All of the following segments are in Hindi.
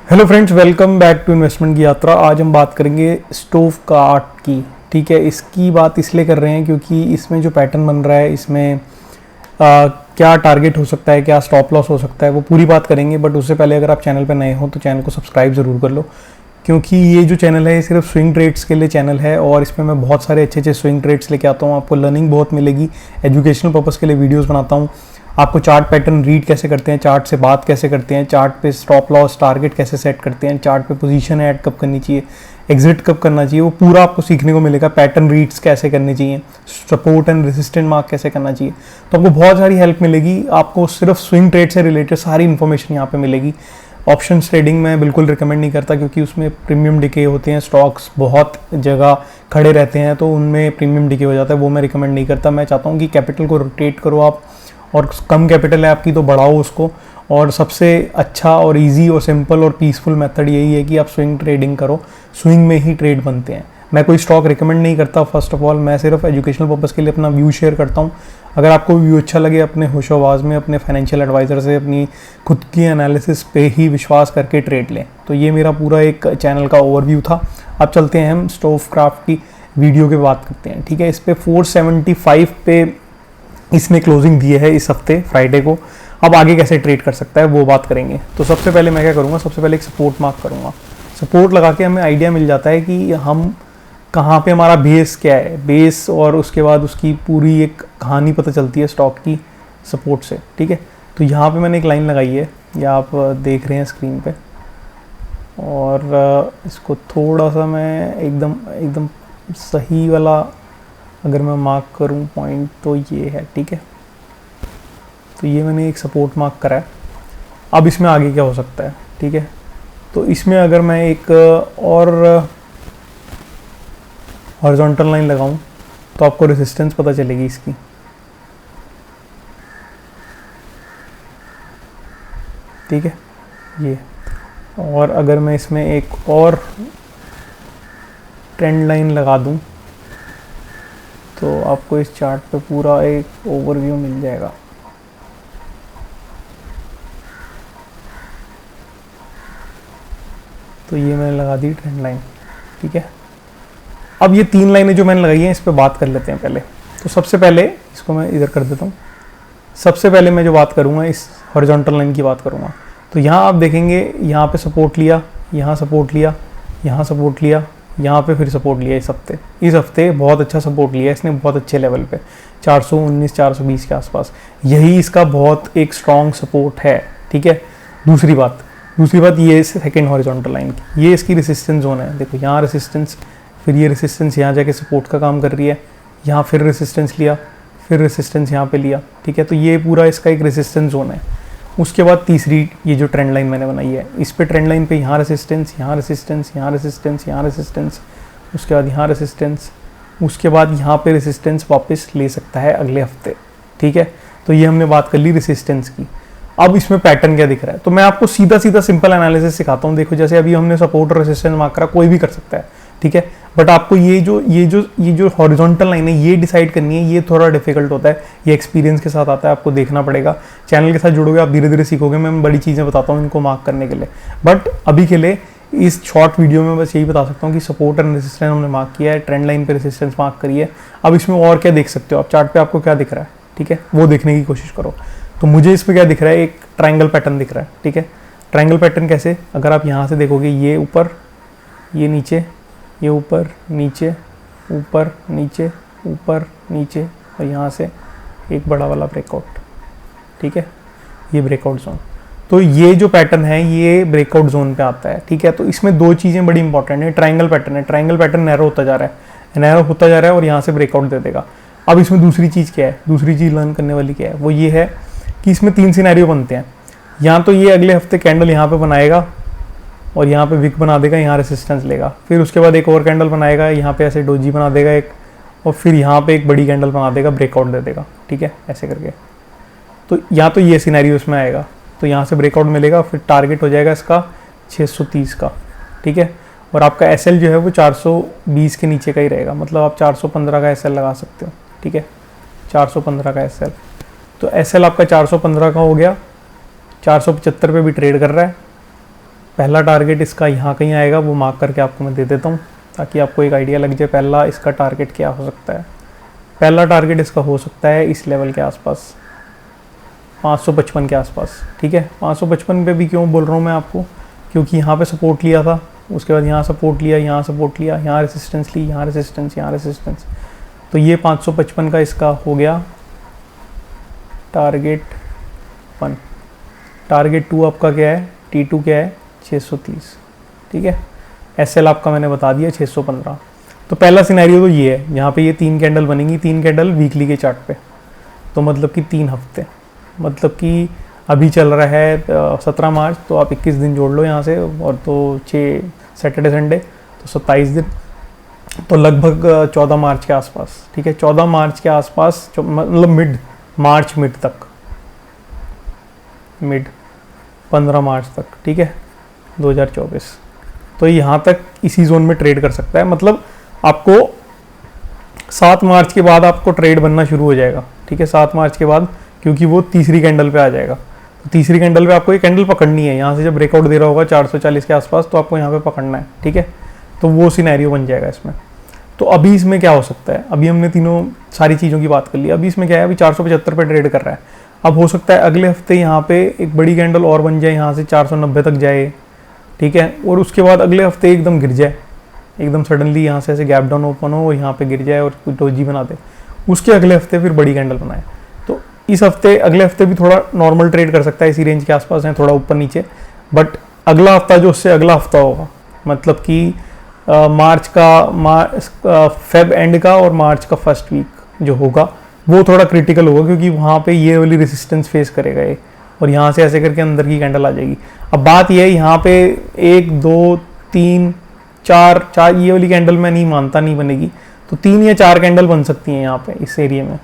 Hello friends, welcome back to investment की यात्रा। आज हम बात करेंगे स्टोव कार्ट की। ठीक है, इसकी बात इसलिए कर रहे हैं क्योंकि इसमें जो पैटर्न बन रहा है इसमें क्या टारगेट हो सकता है, क्या स्टॉप लॉस हो सकता है, वो पूरी बात करेंगे। बट उससे पहले अगर आप चैनल पर नए हो तो चैनल को सब्सक्राइब ज़रूर कर लो, क्योंकि ये जो चैनल है ये सिर्फ स्विंग ट्रेड्स के लिए चैनल है और इसमें मैं बहुत सारे अच्छे अच्छे स्विंग ट्रेड्स लेके आता हूँ। आपको लर्निंग बहुत मिलेगी, एजुकेशनल पर्पज़ के लिए वीडियोस बनाता हूँ। आपको चार्ट पैटर्न रीड कैसे करते हैं, चार्ट से बात कैसे करते हैं, चार्ट पे स्टॉप लॉस टारगेट कैसे सेट करते हैं, चार्ट पे पोजीशन ऐड कब करनी चाहिए, एग्जिट कब करना चाहिए, वो पूरा आपको सीखने को मिलेगा। पैटर्न रीड्स कैसे करने चाहिए, सपोर्ट एंड रेजिस्टेंट मार्क कैसे करना चाहिए, तो आपको बहुत सारी हेल्प मिलेगी। आपको सिर्फ स्विंग ट्रेड से रिलेटेड सारी इन्फॉर्मेशन यहाँ पे मिलेगी। ऑप्शन ट्रेडिंग मैं बिल्कुल रिकमेंड नहीं करता, क्योंकि उसमें प्रीमियम डिके होते हैं, स्टॉक्स बहुत जगह खड़े रहते हैं तो उनमें प्रीमियम डिके हो जाता है, वो मैं रिकमेंड नहीं करता। मैं चाहता हूँ कि कैपिटल को रोटेट करो आप, और कम कैपिटल है आपकी तो बढ़ाओ उसको। और सबसे अच्छा और इजी और सिंपल और पीसफुल मेथड यही है कि आप स्विंग ट्रेडिंग करो। स्विंग में ही ट्रेड बनते हैं। मैं कोई स्टॉक रिकमेंड नहीं करता। फर्स्ट ऑफ ऑल मैं सिर्फ एजुकेशनल पर्पज़ के लिए अपना व्यू शेयर करता हूँ। अगर आपको व्यू अच्छा लगे, अपने होशो आवाज़ में अपने फाइनेंशियल एडवाइज़र से अपनी खुद की एनालिसिस पे ही विश्वास करके ट्रेड लें। तो ये मेरा पूरा एक चैनल का ओवरव्यू था। अब चलते हैं हम स्टोव क्राफ्ट की वीडियो की बात करते हैं। ठीक है, इस पर 475 पे इसने क्लोजिंग दी है इस हफ्ते फ्राइडे को। अब आगे कैसे ट्रेड कर सकता है वो बात करेंगे। तो सबसे पहले मैं क्या करूँगा, सबसे पहले एक सपोर्ट मार्क करूँगा। सपोर्ट लगा के हमें आइडिया मिल जाता है कि हम कहाँ पे, हमारा बेस क्या है, बेस, और उसके बाद उसकी पूरी एक कहानी पता चलती है स्टॉक की सपोर्ट से। ठीक है, तो यहाँ पे मैंने एक लाइन लगाई है, या आप देख रहे हैं स्क्रीन पे, और इसको थोड़ा सा मैं एकदम सही वाला अगर मैं मार्क करूं पॉइंट तो ये है। ठीक है, तो ये मैंने एक सपोर्ट मार्क करा है। अब इसमें आगे क्या हो सकता है। ठीक है, तो इसमें अगर मैं एक और हॉरिजॉन्टल लाइन लगाऊं तो आपको रेजिस्टेंस पता चलेगी इसकी। ठीक है, ये, और अगर मैं इसमें एक और ट्रेंड लाइन लगा दूं तो आपको इस चार्ट पे पूरा एक ओवरव्यू मिल जाएगा। तो ये मैंने लगा दी ट्रेंड लाइन। ठीक है, अब ये तीन लाइनें जो मैंने लगाई हैं इस पे बात कर लेते हैं पहले। तो सबसे पहले इसको मैं इधर कर देता हूँ। सबसे पहले मैं जो बात करूँगा इस हॉरिजॉन्टल लाइन की बात करूँगा। तो यहाँ आप देखेंगे, यहाँ पे सपोर्ट लिया, यहाँ सपोर्ट लिया, यहाँ सपोर्ट लिया, यहाँ पे फिर सपोर्ट लिया। इस हफ्ते बहुत अच्छा सपोर्ट लिया इसने, बहुत अच्छे लेवल पे 419 420 के आसपास। यही इसका बहुत एक स्ट्रॉन्ग सपोर्ट है। ठीक है, दूसरी बात ये सेकेंड हॉरिजॉन्टल लाइन की, ये इसकी रेसिस्टेंस जोन है। देखो यहाँ रेसिस्टेंस, फिर ये रेसिस्टेंस यहाँ जाके सपोर्ट का काम कर रही है, यहाँ फिर रेसिस्टेंस लिया, फिर रेसिस्टेंस यहाँ पे लिया। ठीक है, तो ये पूरा इसका एक रेसिस्टेंस जोन है। उसके बाद तीसरी ये जो ट्रेंड लाइन मैंने बनाई है, इस पे ट्रेंड लाइन पे यहाँ रेसिस्टेंस, यहाँ रेसिस्टेंस, यहाँ रेसिस्टेंस, यहाँ रेसिस्टेंस, उसके बाद यहाँ रेसिस्टेंस, उसके बाद यहाँ पे रेसिस्टेंस वापस ले सकता है अगले हफ्ते। ठीक है, तो ये हमने बात कर ली रेसिस्टेंस की। अब इसमें पैटर्न क्या दिख रहा है, तो मैं आपको सीधा सिंपल एनालिसिस सिखाता हूँ। देखो, जैसे अभी हमने सपोर्ट और रेसिस्टेंस मार्क करा, कोई भी कर सकता है। ठीक है, बट आपको ये जो हॉरिजॉन्टल लाइन है ये डिसाइड करनी है, ये थोड़ा डिफिकल्ट होता है। ये एक्सपीरियंस के साथ आता है, आपको देखना पड़ेगा। चैनल के साथ जुड़ोगे आप, धीरे धीरे सीखोगे। मैं बड़ी चीज़ें बताता हूँ इनको मार्क करने के लिए, बट अभी के लिए इस शॉर्ट वीडियो में बस यही बता सकता हूँ कि सपोर्ट एंड रेसिस्टेंस हमने मार्क किया है, ट्रेंड लाइन पे रेसिस्टेंस मार्क करी है। अब इसमें और क्या देख सकते हो आप, चार्ट पे आपको क्या दिख रहा है। ठीक है, वो देखने की कोशिश करो। तो मुझे इसमें क्या दिख रहा है, एक ट्रायंगल पैटर्न दिख रहा है। ठीक है, ट्रायंगल पैटर्न कैसे, अगर आप यहाँ से देखोगे, ये ऊपर, ये नीचे, ये ऊपर नीचे, ऊपर नीचे, ऊपर नीचे, और यहाँ से एक बड़ा वाला ब्रेकआउट। ठीक है, ये ब्रेकआउट जोन। तो ये जो पैटर्न है ये ब्रेकआउट जोन पे आता है। ठीक है, तो इसमें दो चीज़ें बड़ी इंपॉर्टेंट है। ट्रायंगल पैटर्न है, ट्रायंगल पैटर्न नैरो होता जा रहा है, नैरो होता जा रहा है, और यहाँ से ब्रेकआउट दे देगा। अब इसमें दूसरी चीज़ क्या है, दूसरी चीज़ लर्न करने वाली क्या है, वो ये है कि इसमें तीन सिनेरियो बनते हैं। यहाँ तो ये अगले हफ्ते कैंडल यहाँ पे बनाएगा और यहाँ पे विक बना देगा, यहाँ रेसिस्टेंस लेगा, फिर उसके बाद एक और कैंडल बनाएगा, यहाँ पे ऐसे डोजी बना देगा एक, और फिर यहाँ पे एक बड़ी कैंडल बना देगा, ब्रेकआउट दे देगा। ठीक है, ऐसे करके। तो यहाँ तो ये सिनेरियो इसमें आएगा, तो यहाँ से ब्रेकआउट मिलेगा, फिर टारगेट हो जाएगा इसका 630 का। ठीक है, और आपका एसएल जो है वो 420 के नीचे का ही रहेगा, मतलब आप 415 का एसएल लगा सकते हो। ठीक है, 415 का एसएल, तो एसएल आपका 415 का हो गया। 475 पे भी ट्रेड कर रहा है, पहला टारगेट इसका यहाँ कहीं आएगा, वो मार्क करके आपको मैं दे देता हूँ ताकि आपको एक आइडिया लग जाए पहला इसका टारगेट क्या हो सकता है। पहला टारगेट इसका हो सकता है इस लेवल के आसपास, 555 के आसपास, ठीक है। 555 पे भी क्यों बोल रहा हूँ मैं आपको, क्योंकि यहाँ पे सपोर्ट लिया था, उसके बाद यहाँ सपोर्ट लिया, यहाँ सपोर्ट लिया, यहाँ रेसिस्टेंस ली, यहाँ रेसिस्टेंस, यहाँ रेसिस्टेंस। तो ये 555 का इसका हो गया टारगेट 1। टारगेट 2 आपका क्या है, T2 क्या है, 630, ठीक है। SL आपका मैंने बता दिया 615। तो पहला सिनेरियो तो ये है, यहाँ पे ये 3 कैंडल बनेंगी, 3 कैंडल वीकली के चार्ट पे, तो मतलब कि 3 हफ्ते, मतलब कि अभी चल रहा है 17 मार्च, तो आप 21 दिन जोड़ लो यहाँ से, और तो 6 सैटरडे संडे, तो 27 दिन, तो लगभग 14 मार्च के आसपास, ठीक है। 14 मार्च के आसपास, मतलब मिड 15 मार्च तक, ठीक है, 2024। तो यहाँ तक इसी जोन में ट्रेड कर सकता है, मतलब आपको 7 मार्च के बाद आपको ट्रेड बनना शुरू हो जाएगा, ठीक है। 7 मार्च के बाद, क्योंकि वो तीसरी कैंडल पे आ जाएगा, तो तीसरी कैंडल पे आपको ये कैंडल पकड़नी है। यहाँ से जब ब्रेकआउट दे रहा होगा 440 के आसपास, तो आपको यहाँ पे पकड़ना है, ठीक है। तो वो सिनेरियो बन जाएगा इसमें। तो अभी इसमें क्या हो सकता है, अभी हमने तीनों सारी चीज़ों की बात कर ली, अभी इसमें क्या है, अभी 475 पे ट्रेड कर रहा है। अब हो सकता है अगले हफ्ते यहाँ पे एक बड़ी कैंडल और बन जाए, यहाँ से 490 तक जाए, ठीक है, और उसके बाद अगले हफ्ते एकदम गिर जाए, एकदम सडनली यहाँ से ऐसे गैप डाउन ओपन हो और यहाँ पे गिर जाए और कुछ डोजी बना दे। उसके अगले हफ्ते फिर बड़ी कैंडल बनाए। तो इस हफ्ते, अगले हफ्ते भी थोड़ा नॉर्मल ट्रेड कर सकता है, इसी रेंज के आसपास है, थोड़ा ऊपर नीचे। बट अगला हफ्ता जो उससे अगला हफ्ता होगा, मतलब कि फेब एंड का और मार्च का फर्स्ट वीक जो होगा, वो थोड़ा क्रिटिकल होगा, क्योंकि वहाँ पे ये वाली रेसिस्टेंस फेस करेगा ये, और यहाँ से ऐसे करके अंदर की कैंडल आ जाएगी। अब बात ये है, यहाँ पे 1 2 3 4 ये वाली कैंडल मैं नहीं मानता नहीं बनेगी, तो 3 या 4 कैंडल बन सकती हैं यहाँ पे इस एरिया में।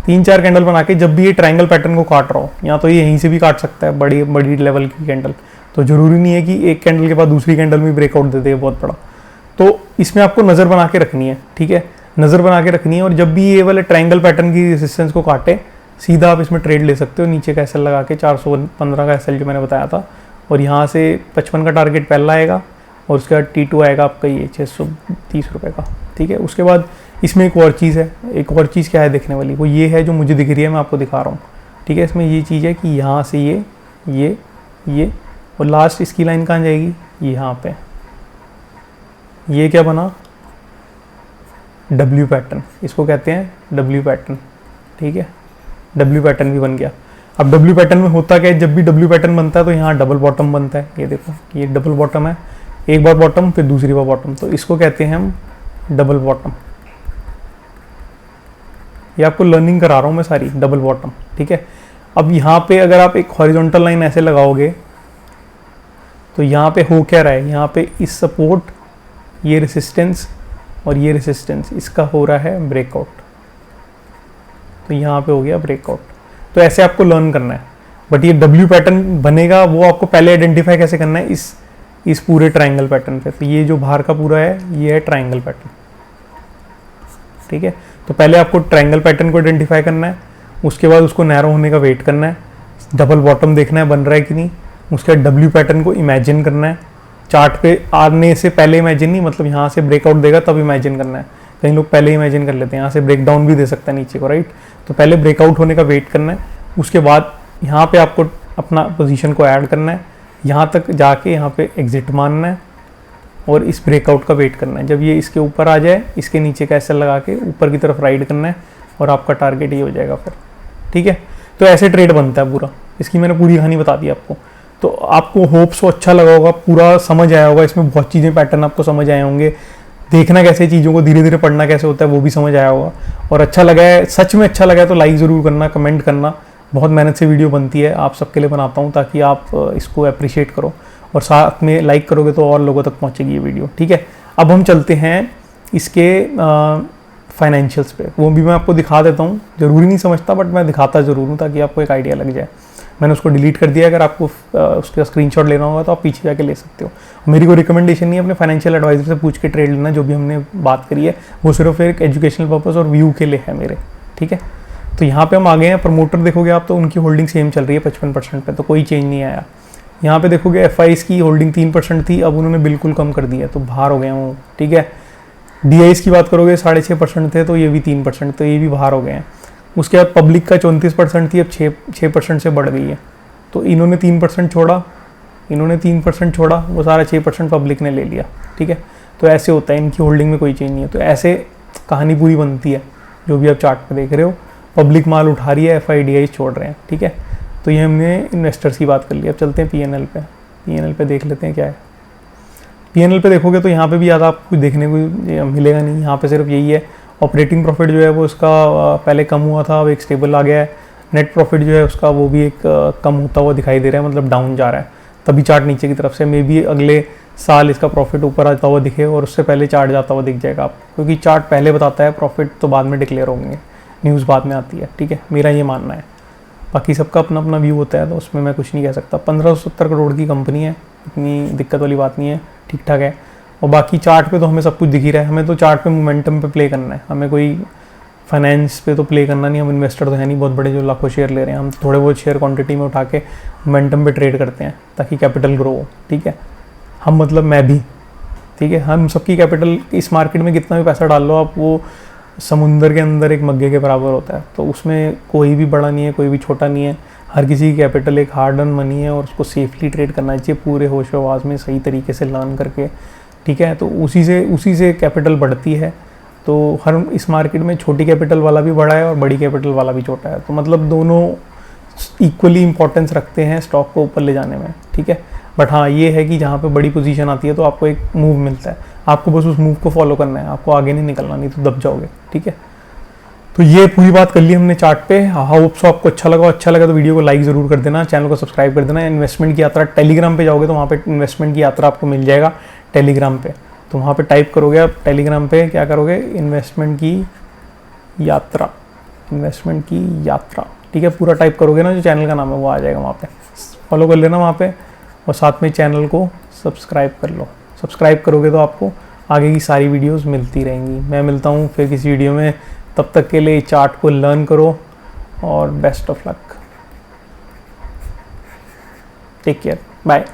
3-4 कैंडल बना के जब भी ये ट्रायंगल पैटर्न को काट रहा हो, या तो ये यहीं से भी काट सकता है, बड़ी बड़ी लेवल की कैंडल, तो जरूरी नहीं है कि एक कैंडल के बाद दूसरी कैंडल में ब्रेकआउट दे दे बहुत बड़ा। तो इसमें आपको नज़र बना के रखनी है, ठीक है, नज़र बना के रखनी है। और जब भी ये वाले ट्रायंगल पैटर्न की रेजिस्टेंस को काटे, सीधा आप इसमें ट्रेड ले सकते हो, नीचे का SL लगा के 415 का SL जो मैंने बताया था, और यहाँ से 55 का टारगेट पहला आएगा, और उसके बाद T2 आएगा आपका ये 630 रुपये का, ठीक है। उसके बाद इसमें एक और चीज़ है, एक और चीज़ क्या है देखने वाली, वो ये है जो मुझे दिख रही है, मैं आपको दिखा रहा हूँ, ठीक है। इसमें ये चीज़ है कि यहाँ से ये और लास्ट इसकी लाइन कहाँ जाएगी, यहाँ पे। ये क्या बना, W पैटर्न, इसको कहते हैं W पैटर्न, ठीक है। W पैटर्न भी बन गया। अब W पैटर्न में होता क्या है, जब भी W पैटर्न बनता है तो यहाँ डबल बॉटम बनता है। ये देखो, ये डबल बॉटम है, एक बार बॉटम फिर दूसरी बार बॉटम, तो इसको कहते हैं हम डबल बॉटम। ये आपको लर्निंग करा रहा हूँ मैं सारी, डबल बॉटम, ठीक है। अब यहाँ पे अगर आप एक हॉरिजॉन्टल लाइन ऐसे लगाओगे, तो यहाँ पे हो क्या रहा है, यहाँ पे इस सपोर्ट, ये रेसिस्टेंस और ये रेसिस्टेंस, इसका हो रहा है ब्रेकआउट, तो यहाँ पे हो गया ब्रेकआउट। तो ऐसे आपको लर्न करना है। बट ये W पैटर्न बनेगा, वो आपको पहले आइडेंटिफाई कैसे करना है, इस पूरे ट्रायंगल पैटर्न पे। तो ये जो बाहर का पूरा है, ये है ट्रायंगल पैटर्न, ठीक है। तो पहले आपको ट्रायंगल पैटर्न को आइडेंटिफाई करना है, उसके बाद उसको नैरो होने का वेट करना है, डबल बॉटम देखना है बन रहा है कि नहीं, उसके बाद W पैटर्न को इमेजिन करना है, चार्ट पे आने से पहले इमेजिन नहीं, मतलब यहाँ से ब्रेकआउट देगा तब इमेजिन करना है। कई लोग पहले इमेजिन कर लेते हैं, यहाँ से ब्रेक डाउन भी दे सकता है नीचे को, राइट। तो पहले ब्रेकआउट होने का वेट करना है, उसके बाद यहाँ पे आपको अपना पोजीशन को ऐड करना है, यहाँ तक जाके यहाँ पे एग्जिट मानना है और इस ब्रेकआउट का वेट करना है। जब ये इसके ऊपर आ जाए, इसके नीचे का SL लगा के ऊपर की तरफ राइड करना है और आपका टारगेट ये हो जाएगा फिर, ठीक है। तो ऐसे ट्रेड बनता है पूरा, इसकी मैंने पूरी कहानी बता दी आपको। तो आपको होप सो अच्छा लगा होगा, पूरा समझ आया होगा, इसमें बहुत चीज़ें पैटर्न आपको समझ आए होंगे, देखना कैसे चीज़ों को, धीरे धीरे पढ़ना कैसे होता है वो भी समझ आया होगा। और अच्छा लगा है, सच में अच्छा लगा है तो लाइक ज़रूर करना, कमेंट करना। बहुत मेहनत से वीडियो बनती है, आप सबके लिए बनाता हूँ ताकि आप इसको अप्रिशिएट करो, और साथ में लाइक करोगे तो और लोगों तक पहुँचेगी ये वीडियो, ठीक है। अब हम चलते हैं इसके फाइनेंशियल्स पे, वो भी मैं आपको दिखा देता हूँ। ज़रूरी नहीं समझता, बट मैं दिखाता ज़रूर हूँ ताकि आपको एक आइडिया लग जाए। मैंने उसको डिलीट कर दिया, अगर आपको उसका स्क्रीनशॉट लेना होगा तो आप पीछे जाके ले सकते हो। मेरी कोई रिकमेंडेशन नहीं है, अपने फाइनेंशियल एडवाइजर से पूछ के ट्रेड लेना। जो भी हमने बात करी है वो सिर्फ एक एजुकेशनल पर्पस और व्यू के लिए है मेरे, ठीक है। तो यहाँ पे हम आ गए हैं, प्रमोटर देखोगे आप तो उनकी होल्डिंग सेम चल रही है 55% पे, तो कोई चेंज नहीं आया। यहाँ पे देखोगे FIs की होल्डिंग 3% थी, अब उन्होंने बिल्कुल कम कर दिया, तो बाहर हो गए वो, ठीक है। DIs की बात करोगे 6.5% थे, तो ये भी 3%, तो ये भी बाहर हो गए हैं। उसके बाद पब्लिक का 34% थी, अब 6% से बढ़ गई है। तो इन्होंने 3% छोड़ा, इन्होंने 3% छोड़ा, वो सारा 6% पब्लिक ने ले लिया, ठीक है। तो ऐसे होता है, इनकी होल्डिंग में कोई चेंज नहीं है। तो ऐसे कहानी पूरी बनती है, जो भी आप चार्ट पे देख रहे हो। पब्लिक माल उठा रही है, FI DIs छोड़ रहे हैं, ठीक है। तो ये हमने इन्वेस्टर्स की बात कर ली। अब चलते हैं PNL पे। PNL पे देख लेते हैं क्या है। PNL पे देखोगे तो यहाँ पे भी ज़्यादा आपको कुछ देखने को मिलेगा नहीं। यहाँ पे सिर्फ यही है, ऑपरेटिंग प्रॉफिट जो है वो उसका पहले कम हुआ था, अब एक स्टेबल आ गया है। नेट प्रॉफिट जो है उसका वो भी एक कम होता हुआ दिखाई दे रहा है, मतलब डाउन जा रहा है। तभी चार्ट नीचे की तरफ से, मे बी अगले साल इसका प्रॉफिट ऊपर आता हुआ दिखे और उससे पहले चार्ट जाता हुआ दिख जाएगा आपको, क्योंकि चार्ट पहले बताता है, प्रॉफिट तो बाद में डिक्लेयर होंगे, न्यूज़ बाद में आती है, ठीक है। मेरा ये मानना है, बाकी सबका अपना अपना व्यू होता है, तो उसमें मैं कुछ नहीं कह सकता। 1570 करोड़ की कंपनी है, इतनी दिक्कत वाली बात नहीं है, ठीक ठाक है। और बाकी चार्ट पे तो हमें सब कुछ दिख ही रहा है। हमें तो चार्ट पे मोमेंटम पे प्ले करना है, हमें कोई फाइनेंस पे तो प्ले करना नहीं। हम इन्वेस्टर तो है नहीं बहुत बड़े जो लाखों शेयर ले रहे हैं, हम थोड़े बहुत शेयर क्वांटिटी में उठा के मोमेंटम पे ट्रेड करते हैं ताकि कैपिटल ग्रो हो, ठीक है। हम मतलब मैं भी, ठीक है, हम सबकी कैपिटल इस मार्केट में कितना भी पैसा डाल लो आप, वो समुंदर के अंदर एक मग्गे के बराबर होता है। तो उसमें कोई भी बड़ा नहीं है, कोई भी छोटा नहीं है। हर किसी की कैपिटल एक हार्ड अर्न मनी है और उसको सेफली ट्रेड करना चाहिए, पूरे होश आवाज़ में सही तरीके से लर्न करके, ठीक है। तो उसी से कैपिटल बढ़ती है। तो हर इस मार्केट में छोटी कैपिटल वाला भी बड़ा है और बड़ी कैपिटल वाला भी छोटा है, तो मतलब दोनों इक्वली इंपॉर्टेंस रखते हैं स्टॉक को ऊपर ले जाने में, ठीक है। बट हाँ, ये है कि जहाँ पे बड़ी पोजीशन आती है तो आपको एक मूव मिलता है, आपको बस उस मूव को फॉलो करना है, आपको आगे नहीं निकलना, नहीं तो दब जाओगे, ठीक है। तो ये पूरी बात कर ली हमने चार्ट पे। होप सो आपको अच्छा लगा तो वीडियो को लाइक ज़रूर कर देना, चैनल को सब्सक्राइब कर देना। इन्वेस्टमेंट की यात्रा टेलीग्राम पे जाओगे तो वहाँ पे इन्वेस्टमेंट की यात्रा आपको मिल जाएगा टेलीग्राम पे। तो वहाँ पे टाइप करोगे आप टेलीग्राम पे, क्या करोगे, इन्वेस्टमेंट की यात्रा, ठीक है। पूरा टाइप करोगे ना, जो चैनल का नाम है वो आ जाएगा वहाँ पे, फॉलो कर लेना वहाँ पे, और साथ में चैनल को सब्सक्राइब कर लो। सब्सक्राइब करोगे तो आपको आगे की सारी वीडियोस मिलती रहेंगी। मैं मिलता हूँ फिर किसी वीडियो में, तब तक के लिए चार्ट को लर्न करो और best of luck, take care, bye.